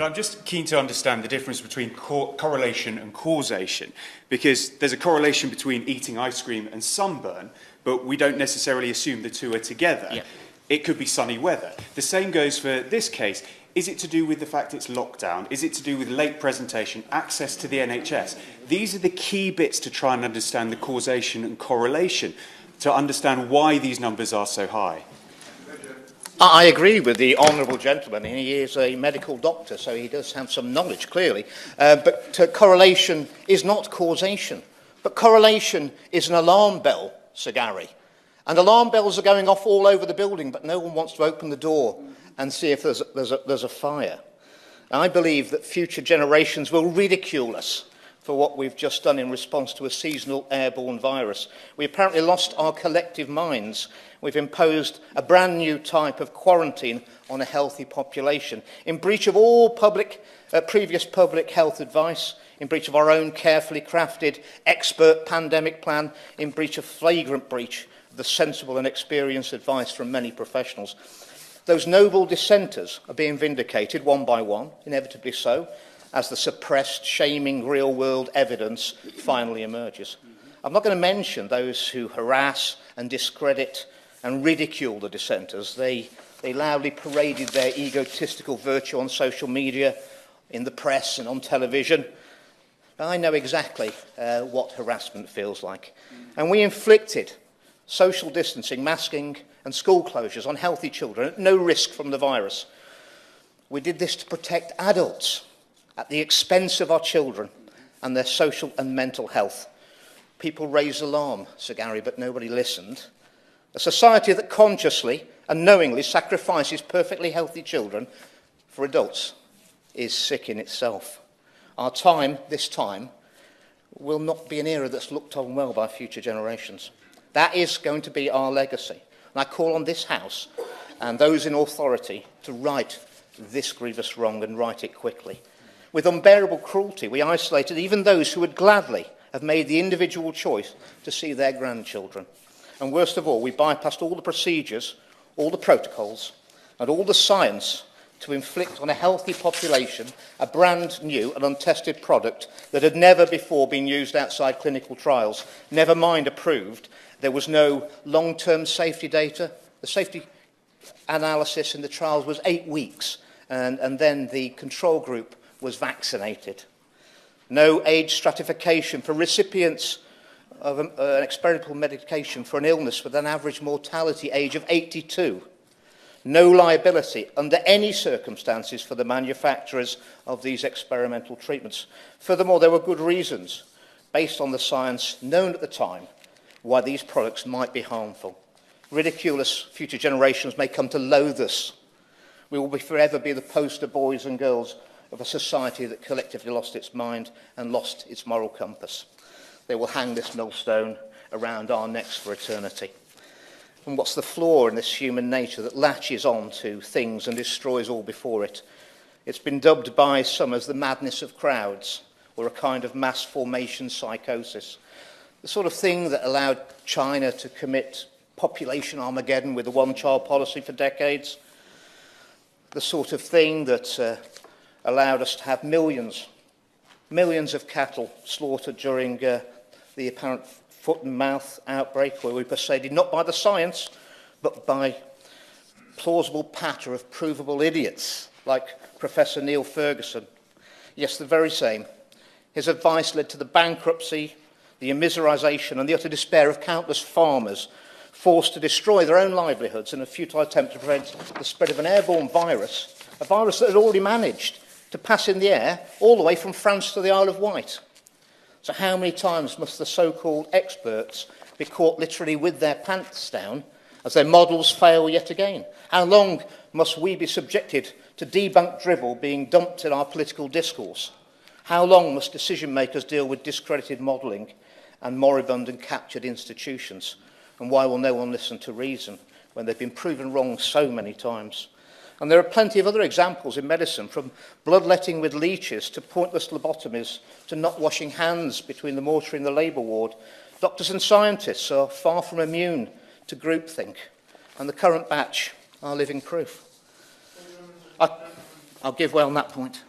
But I'm just keen to understand the difference between correlation and causation, because there's a correlation between eating ice cream and sunburn, but we don't necessarily assume the two are together. Yeah. It could be sunny weather. The same goes for this case. Is it to do with the fact it's lockdown? Is it to do with late presentation, access to the NHS? These are the key bits to try and understand the causation and correlation, to understand why these numbers are so high. I agree with the honourable gentleman. He is a medical doctor, so he does have some knowledge, clearly. But correlation is not causation. But correlation is an alarm bell, Sir Gary. And alarm bells are going off all over the building, but no one wants to open the door and see if there's a fire. I believe that future generations will ridicule us for what we've just done in response to a seasonal airborne virus. We apparently lost our collective minds. We've imposed a brand new type of quarantine on a healthy population, in breach of all previous public health advice, in breach of our own carefully crafted expert pandemic plan, in breach of flagrant breach of the sensible and experienced advice from many professionals. Those noble dissenters are being vindicated one by one, inevitably so, as the suppressed, shaming real-world evidence finally emerges. I'm not going to mention those who harass and discredit and ridicule the dissenters. They loudly paraded their egotistical virtue on social media, in the press and on television. I know exactly what harassment feels like. And we inflicted social distancing, masking and school closures on healthy children at no risk from the virus. We did this to protect adults at the expense of our children and their social and mental health. People raised alarm, Sir Gary, but nobody listened. A society that consciously and knowingly sacrifices perfectly healthy children for adults is sick in itself. Our time, this time, will not be an era that's looked on well by future generations. That is going to be our legacy. And I call on this House and those in authority to right this grievous wrong and right it quickly. With unbearable cruelty, we isolated even those who would gladly have made the individual choice to see their grandchildren. And worst of all, we bypassed all the procedures, all the protocols, and all the science to inflict on a healthy population a brand new and untested product that had never before been used outside clinical trials, never mind approved. There was no long-term safety data. The safety analysis in the trials was 8 weeks, and then the control group was vaccinated. No age stratification for recipients of an experimental medication for an illness with an average mortality age of 82. No liability under any circumstances for the manufacturers of these experimental treatments. Furthermore, there were good reasons, based on the science known at the time, why these products might be harmful. Ridiculous future generations may come to loathe us. We will forever be the poster boys and girls of a society that collectively lost its mind and lost its moral compass. They will hang this millstone around our necks for eternity. And what's the flaw in this human nature that latches on to things and destroys all before it? It's been dubbed by some as the madness of crowds, or a kind of mass formation psychosis. The sort of thing that allowed China to commit population Armageddon with the one-child policy for decades. The sort of thing that allowed us to have millions of cattle slaughtered during the apparent foot and mouth outbreak, where we persuaded not by the science, but by plausible patter of provable idiots like Professor Neil Ferguson. Yes, the very same. His advice led to the bankruptcy, the immiserisation and the utter despair of countless farmers forced to destroy their own livelihoods in a futile attempt to prevent the spread of an airborne virus, a virus that had already managed to pass in the air all the way from France to the Isle of Wight. So how many times must the so-called experts be caught literally with their pants down as their models fail yet again? How long must we be subjected to debunked drivel being dumped in our political discourse? How long must decision-makers deal with discredited modelling and moribund and captured institutions? And why will no one listen to reason when they've been proven wrong so many times? And there are plenty of other examples in medicine, from bloodletting with leeches to pointless lobotomies to not washing hands between the mortuary and the labour ward. Doctors and scientists are far from immune to groupthink, and the current batch are living proof. I'll give way on that point.